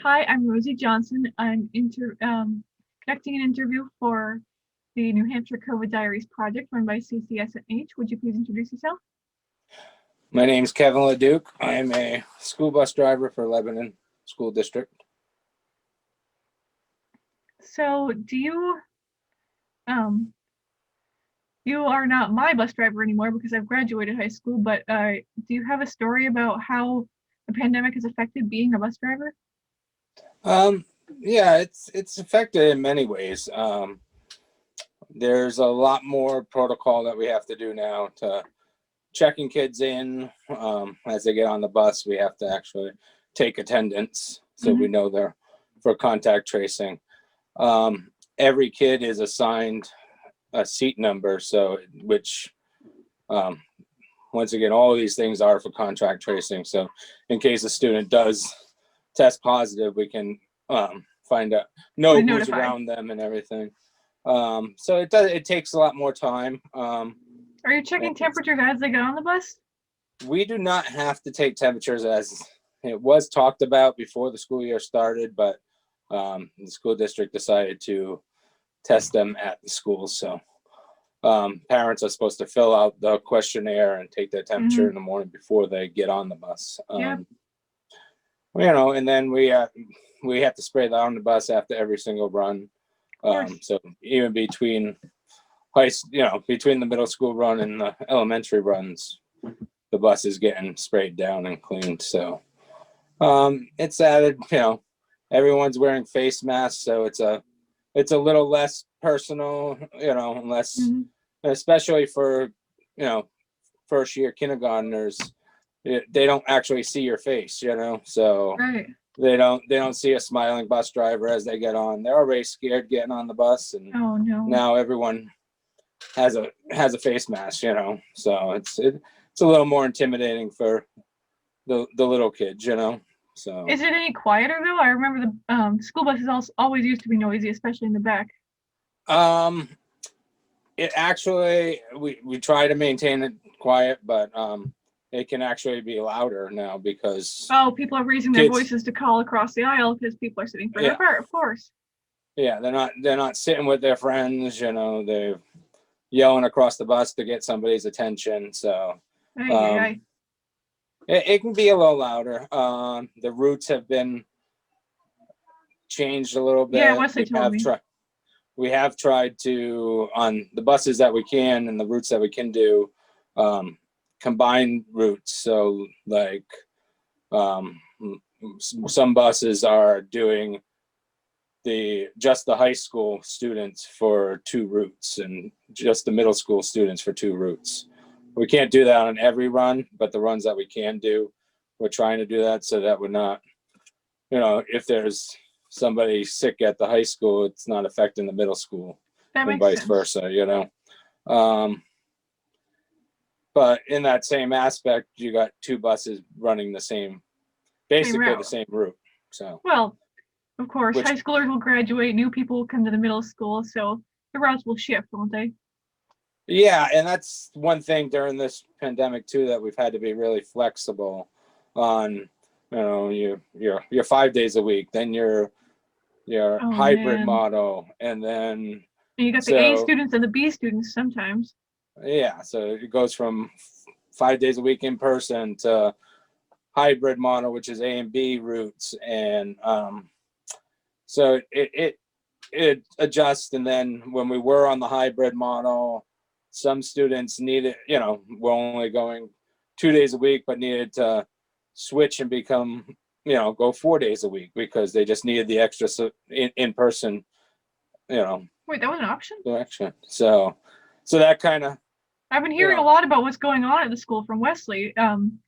Hi, I'm Rosie Johnson. I'm conducting an interview for the New Hampshire COVID Diaries project run by CCSNH. Would you please introduce yourself? My name's Kevin Leduc. I'm a school bus driver for Lebanon School District. So, um, you are not my bus driver anymore because I've graduated high school, but do you have a story about how the pandemic has affected being a bus driver? Um, yeah, it's affected in many ways. There's a lot more protocol that we have to do now to checking kids in as they get on the bus. We have to actually take attendance so we know they're for contact tracing. Every kid is assigned a seat number, so which once again, all of these things are for contact tracing. So in case a student does test positive, we can find out, know who's Notify. around them and everything. So it takes a lot more time. Are you checking temperatures as they get on the bus? We do not have to take temperatures as it was talked about before the school year started, but the school district decided to test them at the schools. So parents are supposed to fill out the questionnaire and take their temperature in the morning before they get on the bus. And then we have to spray that on the bus after every single run. So even between between the middle school run and the elementary runs, the bus is getting sprayed down and cleaned. So it's added, everyone's wearing face masks, so it's a little less personal, less, especially for, first year kindergartners, they don't actually see your face, so they don't see a smiling bus driver as they get on. They're already scared getting on the bus, and now everyone has a face mask, so it's a little more intimidating for the little kids, So is it any quieter though? I remember the school buses always used to be noisy, especially in the back. It actually we try to maintain it quiet, but it can actually be louder now because people are raising their voices to call across the aisle because people are sitting further apart, of course. Yeah, they're not sitting with their friends, they're yelling across the bus to get somebody's attention. So it can be a little louder. The routes have been changed a little bit. Yeah, Wesley told me. We have tried to, on the buses that we can and the routes that we can do, combine routes. So like some buses are doing just the high school students for 2 routes and just the middle school students for 2 routes. We can't do that on every run, but the runs that we can do, we're trying to do that so that we're not, if there's somebody sick at the high school, it's not affecting the middle school and vice versa, But in that same aspect, you got 2 buses running basically the same route. So, well, of course, high schoolers will graduate, new people will come to the middle school, so the routes will shift, won't they? Yeah, and that's one thing during this pandemic too, that we've had to be really flexible on, you're 5 days a week, then your hybrid model, and then you got the A students and the B students sometimes. Yeah, so it goes from 5 days a week in person to hybrid model, which is A and B routes, and so it adjusts. And then when we were on the hybrid model, some students needed, we're only going 2 days a week, but needed to switch and become, go 4 days a week because they just needed the extra in person, Wait, that was an option? Direction. So that kind of. I've been hearing a lot about what's going on at the school from Wesley, and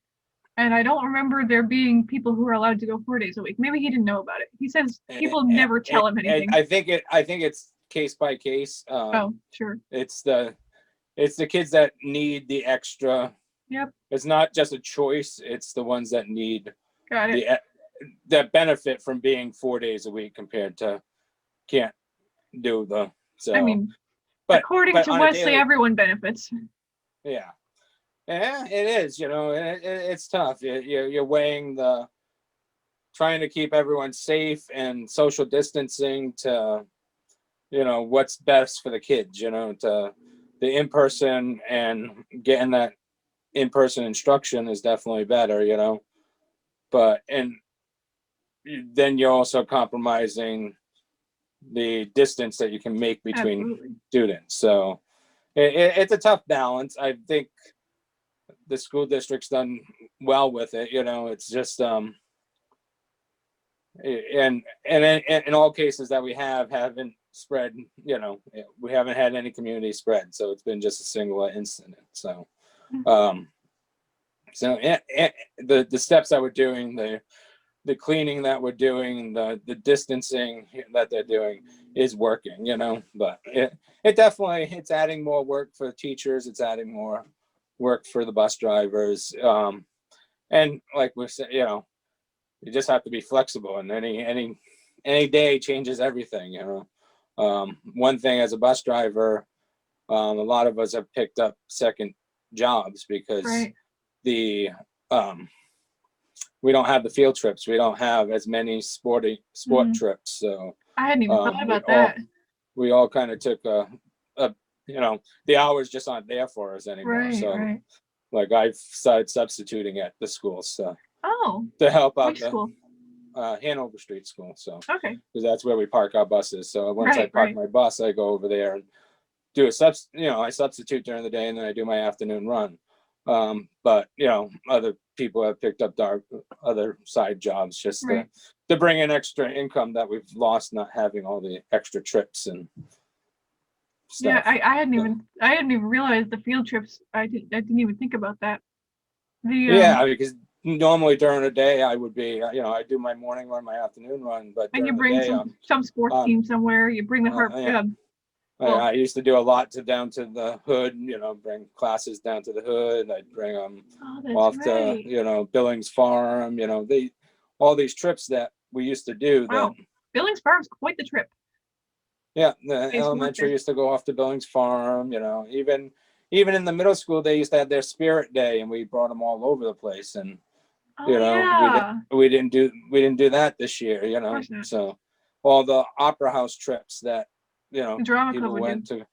I don't remember there being people who are allowed to go 4 days a week. Maybe he didn't know about it. He says people never tell him anything. I think it's case by case. Oh, sure. It's the kids that need the extra. Yep. It's not just a choice. It's the ones that need that benefit from being 4 days a week compared to can't do the. So I mean, according to Wesley, everyone benefits. Yeah, it is. It's tough. You're weighing the trying to keep everyone safe and social distancing to, what's best for the kids, to the in-person, and getting that in-person instruction is definitely better, but, and then you're also compromising the distance that you can make between Absolutely. students. So it's a tough balance. I think the school district's done well with it. It's just, and in all cases that we haven't spread, we haven't had any community spread. So it's been just a single incident. So, the steps that we're doing, the cleaning that we're doing, the distancing that they're doing is working, but it definitely, it's adding more work for the teachers. It's adding more work for the bus drivers. And like we said, you just have to be flexible, and any day changes everything, one thing as a bus driver, a lot of us have picked up second jobs because Right. we don't have the field trips. We don't have as many sport trips. So I hadn't even thought about that. We all kind of took the hours just aren't there for us anymore. Right, so right. like I've started substituting at the school, so To help out which school? Hanover Street School. So Okay. because that's where we park our buses. So once I Right, park right. my bus, I go over there and do I substitute during the day, and then I do my afternoon run. But other people have picked up other side jobs just Right. to bring in extra income that we've lost not having all the extra trips and stuff. Yeah, I hadn't even realized the field trips. I didn't even think about that. Yeah, because normally during the day I would be, I do my morning run, my afternoon run, but and you during the bring day, some sports team somewhere. You bring the heart. yeah. I used to do a lot down to the hood, bring classes down to the hood. I'd bring them off to, Billings Farm, all these trips that we used to do. Wow. Billings Farm's quite the trip. Yeah, the elementary used to go off to Billings Farm, even in the middle school, they used to have their spirit day, and we brought them all over the place. And, we didn't do that this year, so all the opera house trips that, the drama people club went to,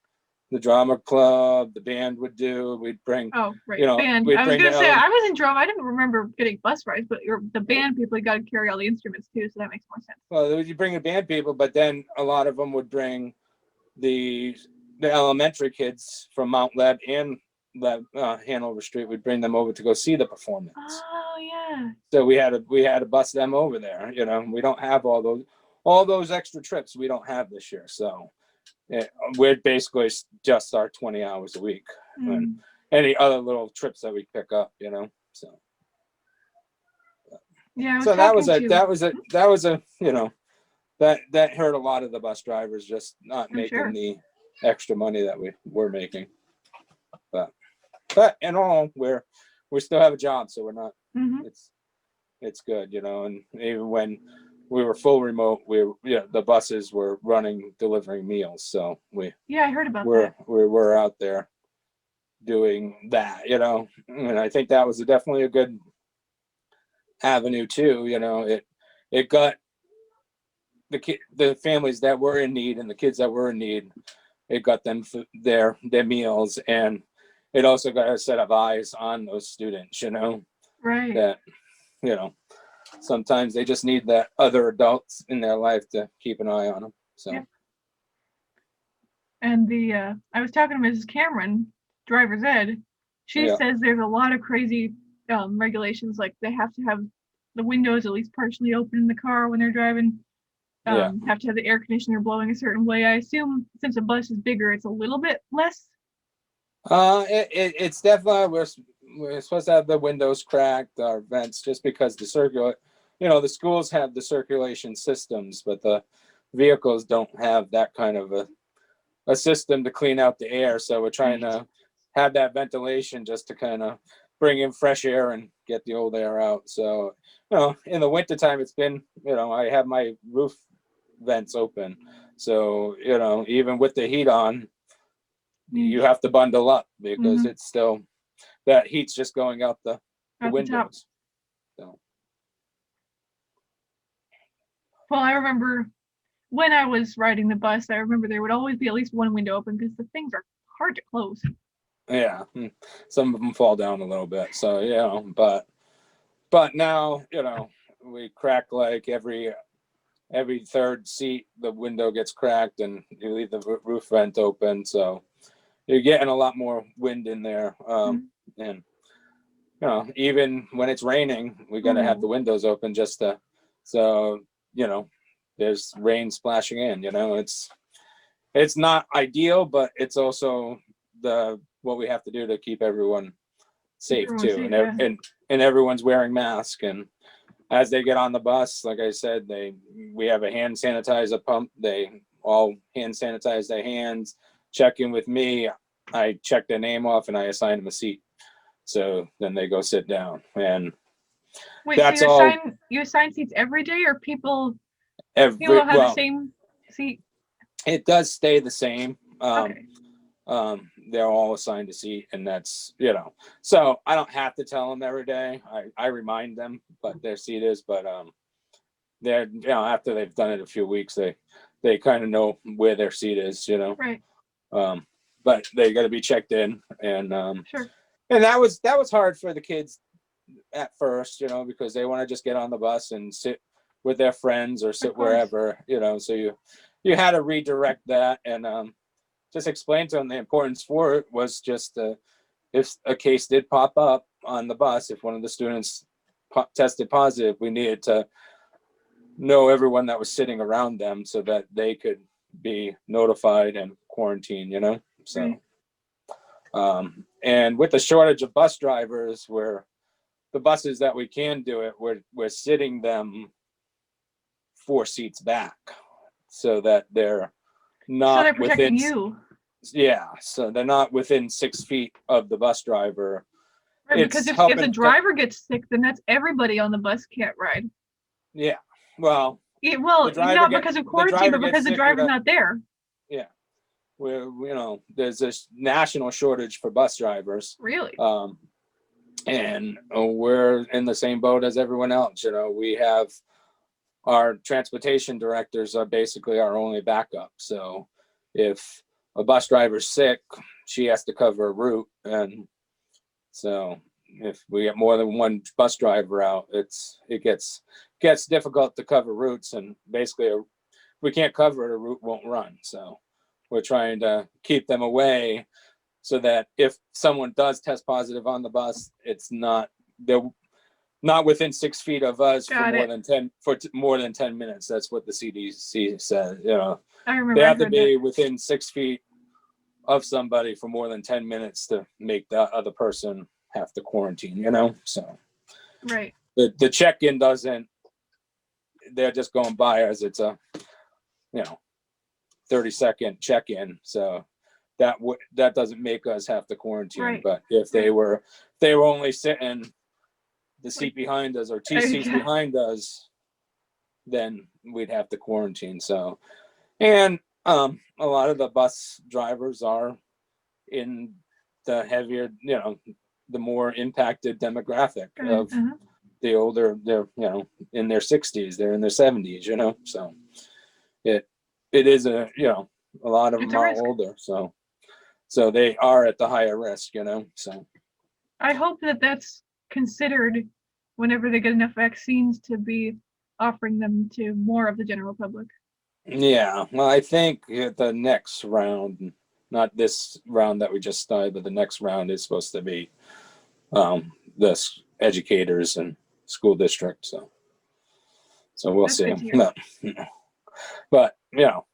the drama club, the band would do, we'd bring, band. we'd I was bring gonna say I was in drama. I didn't remember getting bus rides, but the band people got to carry all the instruments too, so that makes more sense. Well, you bring the band people, but then a lot of them would bring the elementary kids from Mount Leb and Hanover Street. We'd bring them over to go see the performance. Oh yeah. So we had to bus them over there. We don't have all those extra trips. We don't have this year. So we're basically just our 20 hours a week, and any other little trips that we pick up. So. Yeah. So that was a that hurt a lot of the bus drivers, just not making the extra money that we were making. But in all, we still have a job, so we're not. It's good, and even when we were full remote, the buses were running, delivering meals. So I heard about that. We were out there doing that, and I think that was definitely a good avenue too. It got the families that were in need and the kids that were in need, it got them their meals, and it also got a set of eyes on those students, Right. that, sometimes they just need that other adults in their life to keep an eye on them. So. Yeah. And I was talking to Mrs. Cameron, driver's ed. She says there's a lot of crazy regulations, like they have to have the windows at least partially open in the car when they're driving. Have to have the air conditioner blowing a certain way. I assume since a bus is bigger, it's a little bit less. It's definitely, we're supposed to have the windows cracked, our vents, just because the schools have the circulation systems, but the vehicles don't have that kind of a system to clean out the air. So we're trying to have that ventilation just to kind of bring in fresh air and get the old air out. So, in the wintertime, it's been, I have my roof vents open. So, even with the heat on, you have to bundle up because it's still, that heat's just going out the windows. So. Well, I remember when I was riding the bus, I remember there would always be at least one window open because the things are hard to close. Yeah, some of them fall down a little bit. So yeah, but now we crack like every third seat, the window gets cracked, and you leave the roof vent open. So you're getting a lot more wind in there. And even when it's raining, we got to have the windows open just to, so there's rain splashing in. It's not ideal, but it's also what we have to do to keep everyone safe too, and everyone's wearing masks. And as they get on the bus, like I said, we have a hand sanitizer pump. They all hand sanitize their hands, check in with me. I check their name off and I assign them a seat. So then they go sit down. And wait, that's so you assign seats every day, or people don't have the same seat? It does stay the same. Okay. They're all assigned a seat, and that's so I don't have to tell them every day. I remind them what their seat is, but they're after they've done it a few weeks, they kind of know where their seat is, Right. But they got to be checked in, and Sure. and that was hard for the kids at first, because they want to just get on the bus and sit with their friends or sit wherever, so you had to redirect that, and just explain to them the importance for it was just if a case did pop up on the bus, if one of the students tested positive, we needed to know everyone that was sitting around them so that they could be notified and quarantined, so and with the shortage of bus drivers, where the buses that we can do it, we're sitting them 4 seats back so that they're not they're protecting within you. Yeah, so they're not within 6 feet of the bus driver. Right, because if the driver gets sick, then that's everybody on the bus can't ride. Yeah, well, not because of quarantine, but because the driver's not there. Yeah, there's this national shortage for bus drivers. Really? And we're in the same boat as everyone else. We have our transportation directors are basically our only backup. So if a bus driver's sick, she has to cover a route, and so if we get more than one bus driver out, it gets difficult to cover routes, and basically if we can't cover it, a route won't run. So we're trying to keep them away so that if someone does test positive on the bus, they're not within 6 feet of us for more than 10 minutes. That's what the CDC says. I remember they have to be within 6 feet of somebody for more than 10 minutes to make the other person have to quarantine, so right. The check-in they're just going by as it's a 30-second check-in, so that doesn't make us have to quarantine. Right. But if they were only sitting the seat behind us or 2 seats behind us, then we'd have to quarantine. So, and a lot of the bus drivers are in the heavier, the more impacted demographic of the older. They're in their 60s, they're in their 70s, so it is a lot of them are older, so they are at the higher risk, so I hope that that's considered whenever they get enough vaccines to be offering them to more of the general public. Yeah, well, I think the next round, not this round that we just started, but the next round is supposed to be the educators and school districts. So we'll see. But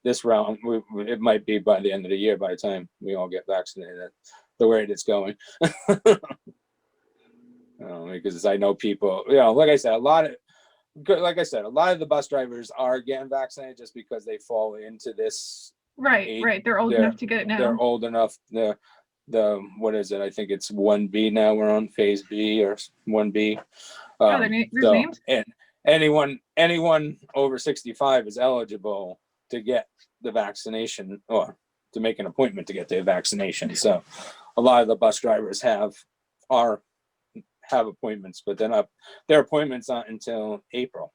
this round, it might be by the end of the year by the time we all get vaccinated, the rate it's going. Because I know people, like I said, a lot of the bus drivers are getting vaccinated just because they fall into this. Right. They're old enough to get it now. They're old enough. The what is it? I think it's 1B now. We're on phase B or 1B. There's names. And anyone over 65 is eligible to get the vaccination or to make an appointment to get the vaccination. So a lot of the bus drivers have appointments, but their appointments aren't until April,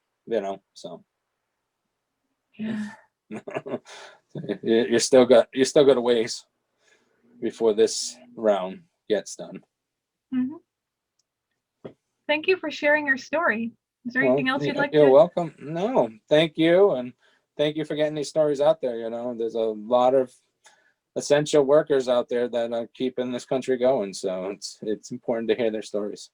so Yeah. You're still got a ways before this round gets done. Mhm. Thank you for sharing your story. Is there anything else you'd like You're to? welcome. No, thank you, and thank you for getting these stories out there. There's a lot of essential workers out there that are keeping this country going, so it's important to hear their stories.